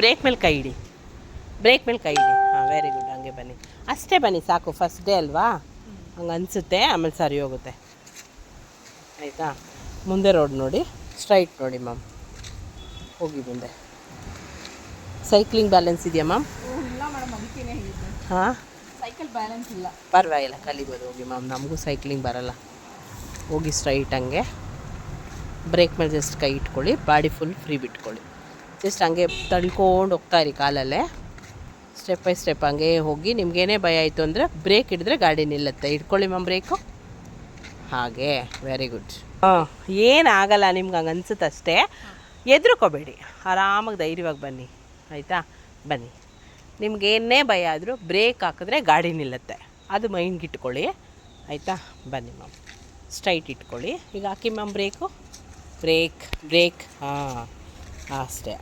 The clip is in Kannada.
ಬ್ರೇಕ್ ಮೇಲೆ ಕೈ ಇಡಿ, ಬ್ರೇಕ್ ಮೇಲೆ ಕೈ ಇಡಿ. ಹಾಂ, ವೆರಿ ಗುಡ್. ಹಂಗೆ ಬನ್ನಿ, ಅಷ್ಟೇ ಬನ್ನಿ, ಸಾಕು. ಫಸ್ಟ್ ಡೇ ಅಲ್ವಾ, ಹಂಗೆ ಅನಿಸುತ್ತೆ, ಆಮೇಲೆ ಸರಿ ಹೋಗುತ್ತೆ. ಆಯಿತಾ? ಮುಂದೆ ರೋಡ್ ನೋಡಿ, ಸ್ಟ್ರೈಟ್ ನೋಡಿ ಮ್ಯಾಮ್, ಹೋಗಿ ಮುಂದೆ. ಸೈಕ್ಲಿಂಗ್ ಬ್ಯಾಲೆನ್ಸ್ ಇದೆಯಾ ಮ್ಯಾಮ್? ಇಲ್ಲ ಮೇಡಮ್, ಅದಕ್ಕೇ ಹೇಳಿದ್ದೆ. ಹಾಂ, ಸೈಕಲ್ ಬ್ಯಾಲೆನ್ಸ್ ಇಲ್ಲ. ಪರವಾಗಿಲ್ಲ, ಕಲಿಬೋದು. ಹೋಗಿ ಮ್ಯಾಮ್, ನಮಗೂ ಸೈಕ್ಲಿಂಗ್ ಬರಲ್ಲ. ಹೋಗಿ ಸ್ಟ್ರೈಟ್ ಹಂಗೆ, ಬ್ರೇಕ್ ಮೇಲೆ ಜಸ್ಟ್ ಕೈ ಇಟ್ಕೊಳ್ಳಿ, ಬಾಡಿ ಫುಲ್ ಫ್ರೀ ಬಿಟ್ಕೊಳ್ಳಿ. ಜಸ್ಟ್ ಹಂಗೆ ತಳ್ಕೊಂಡು ಹೋಗ್ತಾಯಿರಿ ಕಾಲಲ್ಲೇ, ಸ್ಟೆಪ್ ಬೈ ಸ್ಟೆಪ್ ಹಂಗೆ ಹೋಗಿ. ನಿಮ್ಗೇನೇ ಭಯ ಆಯಿತು ಅಂದರೆ ಬ್ರೇಕ್ ಹಿಡಿದ್ರೆ ಗಾಡಿ ನಿಲ್ಲುತ್ತೆ. ಇಟ್ಕೊಳ್ಳಿ ಮ್ಯಾಮ್ ಬ್ರೇಕು, ಹಾಗೆ. Very good. ಹಾಂ, ಏನಾಗಲ್ಲ, ನಿಮ್ಗೆ ಹಂಗೆ ಅನ್ಸುತ್ತೆ ಅಷ್ಟೇ. ಹೆದ್ರುಕೋಬೇಡಿ, ಆರಾಮಾಗಿ ಧೈರ್ಯವಾಗಿ ಬನ್ನಿ. ಆಯಿತಾ? ಬನ್ನಿ. ನಿಮ್ಗೇನೇ ಭಯ ಆದರೂ ಬ್ರೇಕ್ ಹಾಕಿದ್ರೆ ಗಾಡಿ ನಿಲ್ಲುತ್ತೆ, ಅದು ಮೈಂಡ್ಗೆ ಇಟ್ಕೊಳ್ಳಿ. ಆಯಿತಾ? ಬನ್ನಿ ಮ್ಯಾಮ್, ಸ್ಟ್ರೈಟ್ ಇಟ್ಕೊಳ್ಳಿ. ಈಗ ಹಾಕಿ ಮ್ಯಾಮ್ ಬ್ರೇಕು, ಬ್ರೇಕ್ ಬ್ರೇಕ್. ಹಾಂ, ಅಷ್ಟೇ.